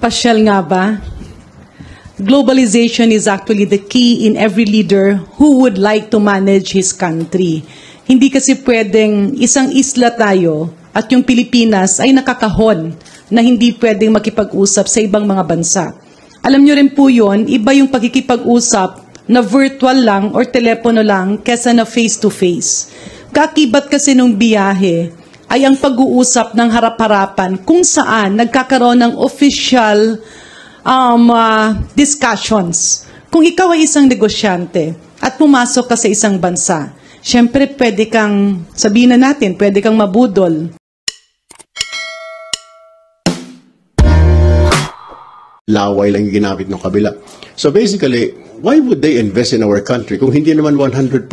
Pasyal nga ba? Globalization is actually the key in every leader who would like to manage his country. Hindi kasi pwedeng isang isla tayo at yung Pilipinas ay nakakahon na hindi pwedeng makipag-usap sa ibang mga bansa. Alam nyo rin po yun, iba yung pagkikipag-usap na virtual lang or telepono lang kesa na face-to-face. Kakibat kasi nung biyahe ay ang pag-uusap ng harap-harapan kung saan nagkakaroon ng official discussions. Kung ikaw ay isang negosyante at pumasok ka sa isang bansa, syempre pwede kang, sabihin na natin, pwede kang mabudol. Laway lang yung ginamit ng kabila. So basically, why would they invest in our country kung hindi naman 100%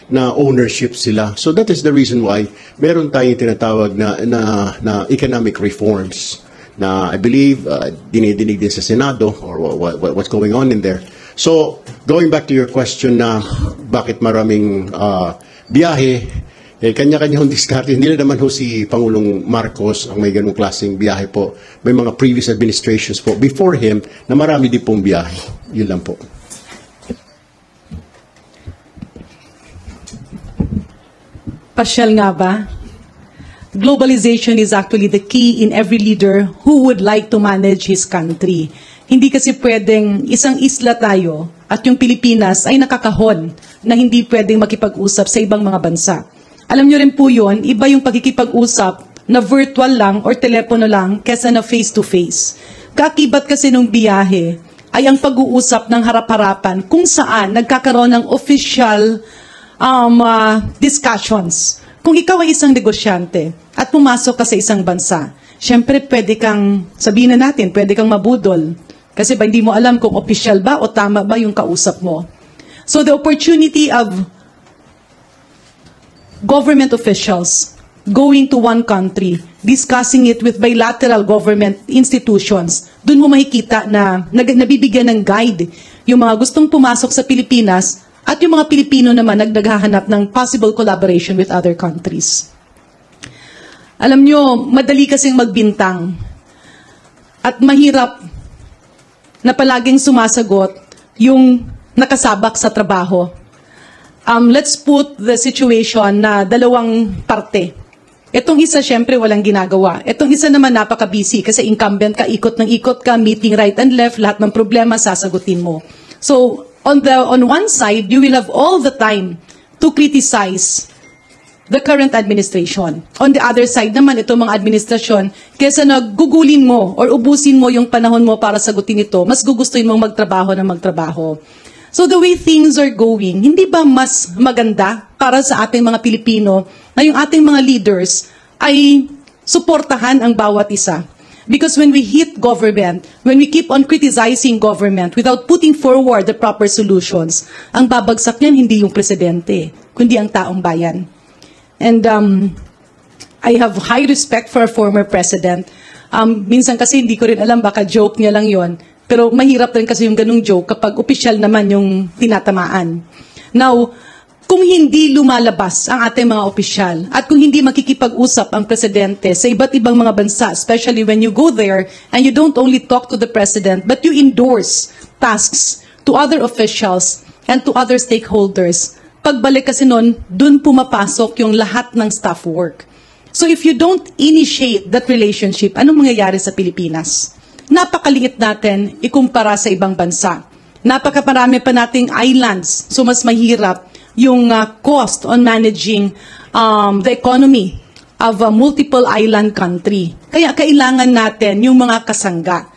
na ownership sila? So that is the reason why meron tayong tinatawag na economic reforms na I believe dinidinig din sa Senado or what's going on in there. So going back to your question na bakit maraming biyahe, kanya-kanya hong diskarte. Hindi na naman ho si Pangulong Marcos ang may ganung klaseng biyahe po. May mga previous administrations po before him na marami din pong biyahe. Yun lang po. Pasyal nga ba? Globalization is actually the key in every leader who would like to manage his country. Hindi kasi pwedeng isang isla tayo at yung Pilipinas ay nakakahon na hindi pwedeng makipag-usap sa ibang mga bansa. Alam nyo rin po yun, iba yung pagkikipag-usap na virtual lang or telepono lang kesa na face-to-face. Kakibat kasi nung biyahe ay ang pag-uusap ng harap-harapan kung saan nagkakaroon ng official discussions. Kung ikaw ay isang negosyante at pumasok ka sa isang bansa, syempre pwede kang, sabihin na natin, pwede kang mabudol. Kasi ba hindi mo alam kung official ba o tama ba yung kausap mo. So the opportunity of government officials going to one country, discussing it with bilateral government institutions, dun mo makikita na nabibigyan ng guide yung mga gustong pumasok sa Pilipinas at yung mga Pilipino naman naghahanap ng possible collaboration with other countries. Alam nyo, madali kasing magbintang at mahirap na palaging sumasagot yung nakasabak sa trabaho. Let's put the situation na dalawang parte. Itong isa, syempre, walang ginagawa. Itong isa naman, napaka-busy kasi incumbent ka, ikot ng ikot ka, meeting right and left, lahat ng problema, sasagutin mo. So, on one side, you will have all the time to criticize the current administration. On the other side naman, itong mga administrasyon, kesa nagugulin mo or ubusin mo yung panahon mo para sagutin ito, mas gugustuhin mong magtrabaho na magtrabaho. So the way things are going, hindi ba mas maganda para sa ating mga Pilipino na yung ating mga leaders ay suportahan ang bawat isa? Because when we hit government, when we keep on criticizing government without putting forward the proper solutions, ang babagsak niyan hindi yung presidente, kundi ang taong bayan. And I have high respect for our former president. Minsan kasi hindi ko rin alam, baka joke niya lang yon. Pero mahirap rin kasi yung ganung joke kapag opisyal naman yung tinatamaan. Now, kung hindi lumalabas ang ating mga opisyal at kung hindi makikipag-usap ang presidente sa iba't ibang mga bansa, especially when you go there and you don't only talk to the president, but you endorse tasks to other officials and to other stakeholders, pagbalik kasi nun, dun pumapasok yung lahat ng staff work. So if you don't initiate that relationship, anong mangyayari sa Pilipinas? Napakaliit natin ikumpara sa ibang bansa. Napakaparami pa nating islands, so mas mahirap yung cost on managing the economy of a multiple island country. Kaya kailangan natin yung mga kasangga.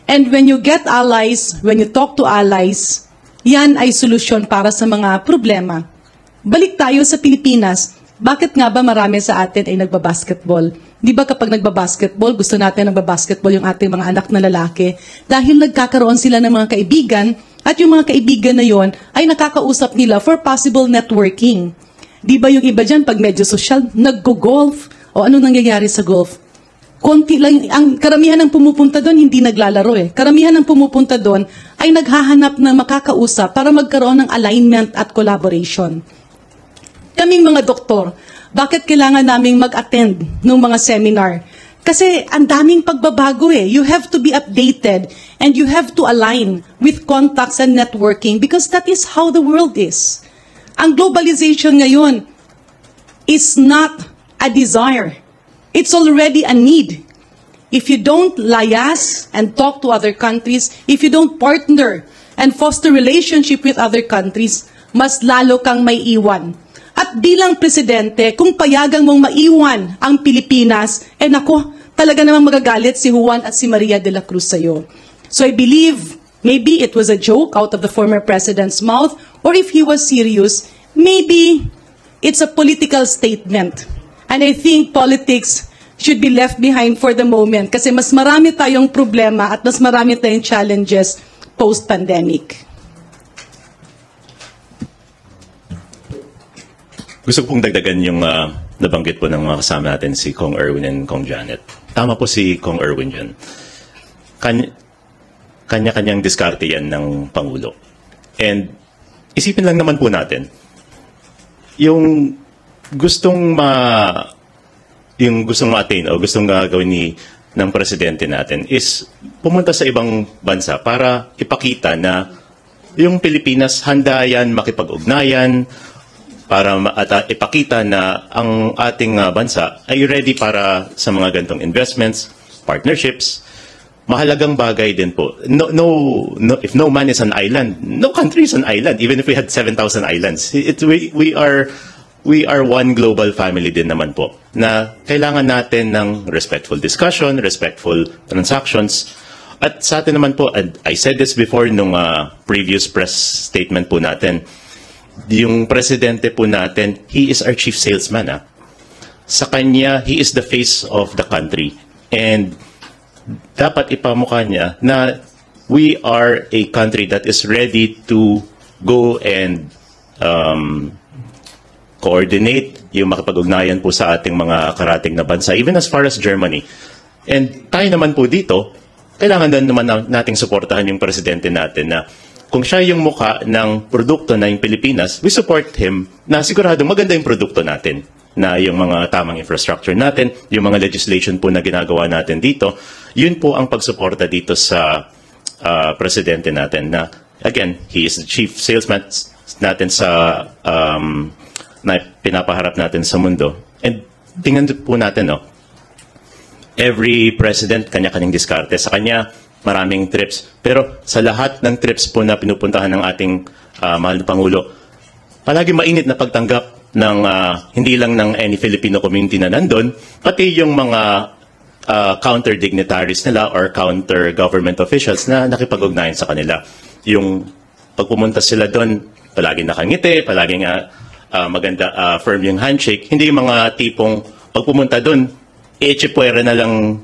And when you get allies, when you talk to allies, yan ay solusyon para sa mga problema. Balik tayo sa Pilipinas. Bakit nga ba marami sa atin ay nagbabasketball? Di ba kapag nagbabasketball, gusto natin nagbabasketball yung ating mga anak na lalaki? Dahil nagkakaroon sila ng mga kaibigan, at yung mga kaibigan na yon ay nakakausap nila for possible networking. Di ba yung iba dyan, pag medyo social, naggo-golf? O ano nangyayari sa golf? Konti lang, ang karamihan ng pumupunta doon, hindi naglalaro eh. Karamihan ng pumupunta doon ay naghahanap ng makakausap para magkaroon ng alignment at collaboration. Kaming mga doktor, bakit kailangan naming mag-attend ng mga seminar Kasi ang daming pagbabago eh. You have to be updated and you have to align with contacts and networking because that is how the world is. Ang globalization ngayon is not a desire. It's already a need. If you don't liaise and talk to other countries, if you don't partner and foster relationship with other countries, mas lalo kang may iwan. At bilang presidente, kung payagang mong maiwan ang Pilipinas, nako, talaga namang magagalit si Juan at si Maria de la Cruz sa'yo. So I believe maybe it was a joke out of the former president's mouth, or if he was serious, maybe it's a political statement. And I think politics should be left behind for the moment kasi mas marami tayong problema at mas marami tayong challenges post-pandemic. Gusto ko pong dagdagan yung nabanggit po ng mga kasama natin, si Kong Erwin and Kong Janet. Tama po si Kong Erwin dyan. Kanya-kanyang diskarte yan ng Pangulo. And isipin lang naman po natin, yung gustong ma-attain o gustong gawin ng presidente natin is pumunta sa ibang bansa para ipakita na yung Pilipinas handa yan makipag-ugnayan, para ipakita na ang ating bansa ay ready para sa mga gantong investments, partnerships. Mahalagang bagay din po. If no man is an island, no country is an island. Even if we had 7,000 islands, we are one global family din naman po. Na kailangan natin ng respectful discussion, respectful transactions. At sa atin naman po, and I said this before nung previous press statement po natin, yung presidente po natin, he is our chief salesman. Sa kanya, he is the face of the country. And dapat ipamukha niya na we are a country that is ready to go and coordinate yung makipag-ugnayan po sa ating mga karating na bansa, even as far as Germany. And tayo naman po dito, kailangan din naman nating suportahan yung presidente natin na kung siya yung mukha ng produkto na yung Pilipinas, we support him na siguradong maganda yung produkto natin, na yung mga tamang infrastructure natin, yung mga legislation po na ginagawa natin dito, yun po ang pagsuporta dito sa presidente natin na, again, he is the chief salesman natin sa na pinapaharap natin sa mundo. And tingnan po natin, every president, kanya-kanyang diskarte. Sa kanya, maraming trips. Pero sa lahat ng trips po na pinupuntahan ng ating mahal na Pangulo, palagi mainit na pagtanggap ng hindi lang ng any Filipino community na nandun, pati yung mga counter-dignitaries nila or counter-government officials na nakipag-ugnayan sa kanila. Yung pagpumunta sila doon, palagi nakangiti, palagi maganda, firm yung handshake. Hindi yung mga tipong pagpumunta doon, iichipuera na lang,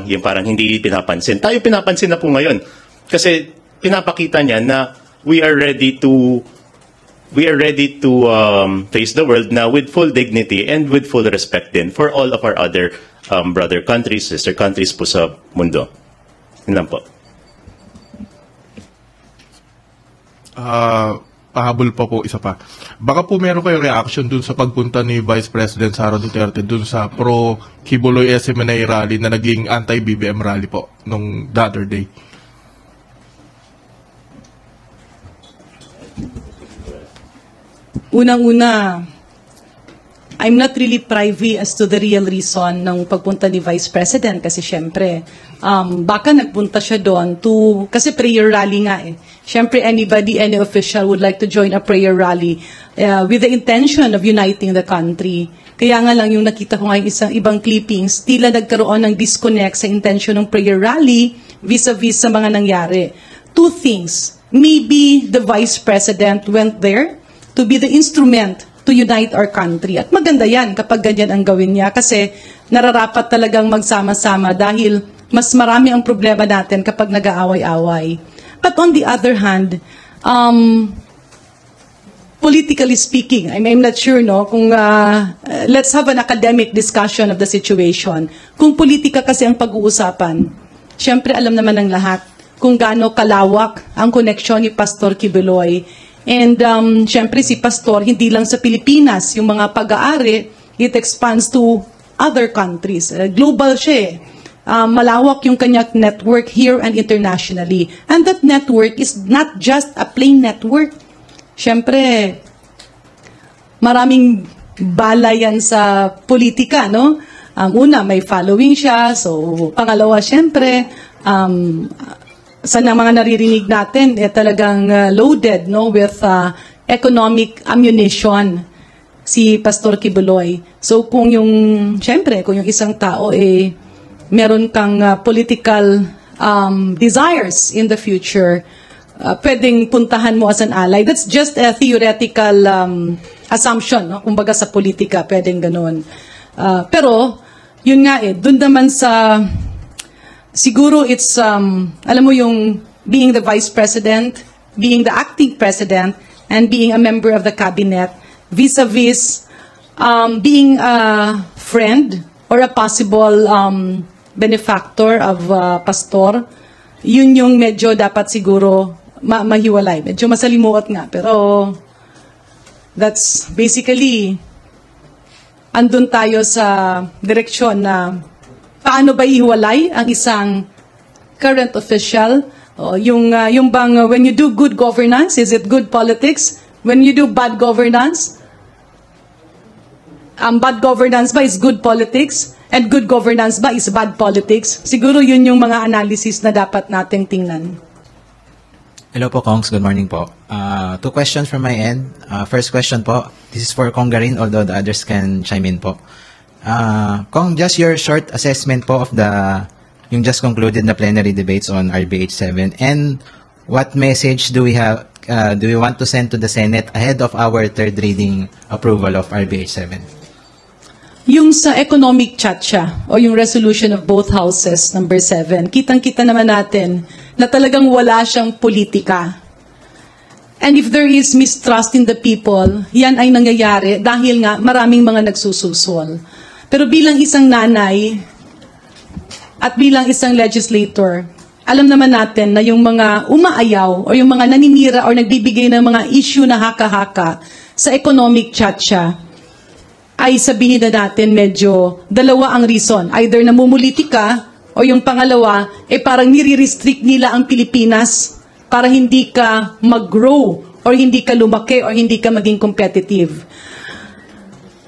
yung parang hindi pinapansin. Tayo pinapansin na po ngayon. Kasi pinapakita niya na we are ready to face the world na with full dignity and with full respect din for all of our other brother countries, sister countries po sa mundo. Yun lang po. Pahabol pa po, isa pa. Baka po meron kayong reaction dun sa pagpunta ni Vice President Sara Duterte dun sa pro-Kibuloy SMNA rally na naging anti-BBM rally po nung the other day. Unang-una, I'm not really privy as to the real reason ng pagpunta ni Vice President kasi syempre, baka nagpunta siya doon kasi prayer rally nga eh. Syempre, any official would like to join a prayer rally with the intention of uniting the country. Kaya nga lang yung nakita ko ngayon isang ibang clippings, tila nagkaroon ng disconnect sa intention ng prayer rally vis-a-vis sa mga nangyari. Two things. Maybe the Vice President went there to be the instrument to unite our country. At maganda yan kapag ganyan ang gawin niya kasi nararapat talagang magsama-sama dahil mas marami ang problema natin kapag nag-aaway-away. But on the other hand, politically speaking, I'm not sure, kung let's have an academic discussion of the situation. Kung politika kasi ang pag-uusapan, syempre alam naman ng lahat kung gaano kalawak ang koneksyon ni Pastor Kibuloy. And syempre si Pastor, hindi lang sa Pilipinas, yung mga pag-aari, it expands to other countries. Global siya eh. Malawak yung kanyang network here and internationally. And that network is not just a plain network. Siyempre, maraming bala yan sa politika, no? Una, may following siya. So, pangalawa, siyempre, sa mga naririnig natin, talagang loaded, no? With economic ammunition si Pastor Quiboloy. So, kung yung isang tao, meron kang political desires in the future, pwedeng puntahan mo as an ally. That's just a theoretical assumption, no? Kumbaga sa politika, pwedeng ganun. Pero, yun nga dun naman sa, siguro it's, alam mo yung being the vice president, being the acting president, and being a member of the cabinet, vis-a-vis being a friend or a possible benefactor of pastor, yun yung medyo dapat siguro mahiwalay. Medyo masalimuot nga, pero that's basically, andun tayo sa direksyon na paano ba ihiwalay ang isang current official, yung bang when you do good governance, is it good politics? When you do bad governance, bad governance ba is good politics? And good governance ba is bad politics? Siguro yun yung mga analysis na dapat nating tingnan. Hello po, Kongs. Good morning po. 2 questions from my end. First question po, this is for Kong Garin, although the others can chime in po. Kong, just your short assessment po of yung just concluded na plenary debates on RBH 7, and what message do we want to send to the Senate ahead of our third reading approval of RBH 7? Yung sa economic chacha o yung resolution of both houses, number 7, kitang-kita naman natin na talagang wala siyang politika. And if there is mistrust in the people, yan ay nangyayari dahil nga maraming mga nagsususol. Pero bilang isang nanay at bilang isang legislator, alam naman natin na yung mga umaayaw o yung mga naninira o nagbibigay ng mga issue na haka-haka sa economic chacha, ay sabihin na natin medyo dalawa ang reason. Either namumuliti ka o yung pangalawa, parang nire-restrict nila ang Pilipinas para hindi ka mag-grow or hindi ka lumaki or hindi ka maging competitive.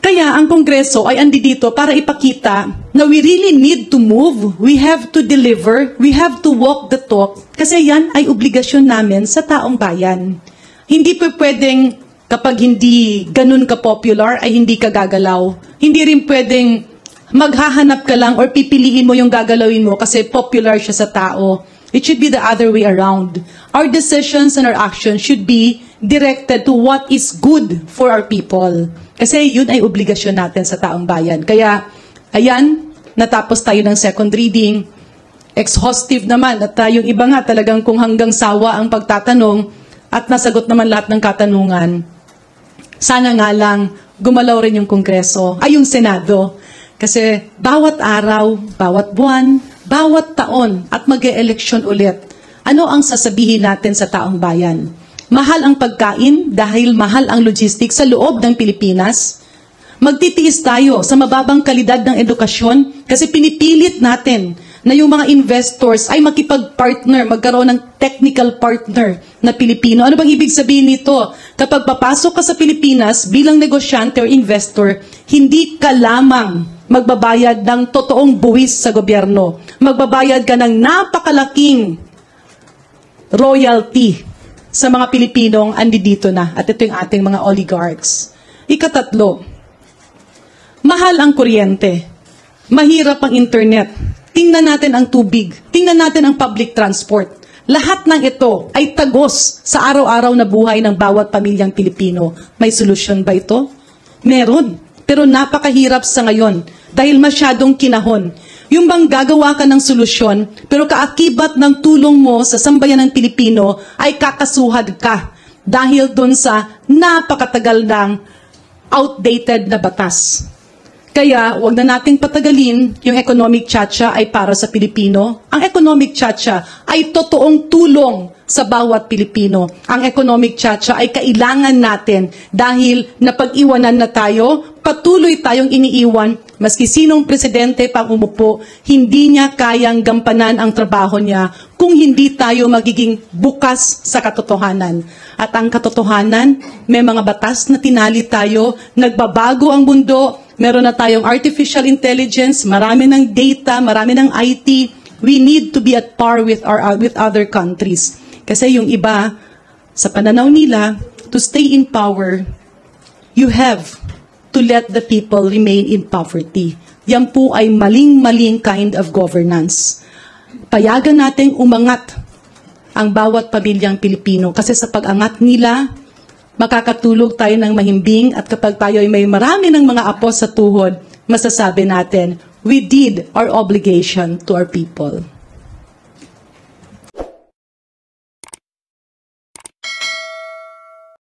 Kaya ang Kongreso ay andi dito para ipakita na we really need to move, we have to deliver, we have to walk the talk kasi yan ay obligasyon namin sa taong bayan. Hindi pa pwedeng kapag hindi ganun ka-popular, ay hindi ka gagalaw. Hindi rin pwedeng maghahanap ka lang or pipiliin mo yung gagalawin mo kasi popular siya sa tao. It should be the other way around. Our decisions and our actions should be directed to what is good for our people. Kasi yun ay obligasyon natin sa taong bayan. Kaya, ayan, natapos tayo ng second reading. Exhaustive naman. At yung iba nga talagang kung hanggang sawa ang pagtatanong at nasagot naman lahat ng katanungan. Sana nga lang gumalaw rin yung Kongreso, ay yung Senado. Kasi bawat araw, bawat buwan, bawat taon at mag-e-eleksyon ulit, ano ang sasabihin natin sa taong bayan? Mahal ang pagkain dahil mahal ang logistics sa loob ng Pilipinas. Magtitiis tayo sa mababang kalidad ng edukasyon kasi pinipilit natin na yung mga investors ay makipag-partner, magkaroon ng technical partner na Pilipino. Ano bang ibig sabihin nito? Kapag papasok ka sa Pilipinas bilang negosyante or investor, hindi ka lamang magbabayad ng totoong buwis sa gobyerno. Magbabayad ka ng napakalaking royalty sa mga Pilipinong andi dito na. At ito yung ating mga oligarchs. Ikatatlo, mahal ang kuryente. Mahirap ang internet. Tingnan natin ang tubig. Tingnan natin ang public transport. Lahat ng ito ay tagos sa araw-araw na buhay ng bawat pamilyang Pilipino. May solusyon ba ito? Meron. Pero napakahirap sa ngayon dahil masyadong kinahon. Yung bang gagawa ka ng solusyon, pero kaakibat ng tulong mo sa sambayan ng Pilipino ay kakasuhad ka dahil dun sa napakatagal ng outdated na batas. Kaya, wag na nating patagalin, yung economic chacha ay para sa Pilipino. Ang economic chacha ay totoong tulong sa bawat Pilipino. Ang economic tsa-tsa ay kailangan natin dahil napag-iwanan na tayo, patuloy tayong iniiwan, maski sinong presidente pang umupo, hindi niya kayang gampanan ang trabaho niya kung hindi tayo magiging bukas sa katotohanan. At ang katotohanan, may mga batas na tinali tayo, nagbabago ang mundo, meron na tayong artificial intelligence, marami ng data, marami ng IT. We need to be at par with other countries. Kasi yung iba, sa pananaw nila, to stay in power, you have to let the people remain in poverty. Yan po ay maling-maling kind of governance. Payagan nating umangat ang bawat pamilyang Pilipino kasi sa pag-angat nila, makakatulog tayo ng mahimbing at kapag tayo ay may marami ng mga apo sa tuhod, masasabi natin, we did our obligation to our people.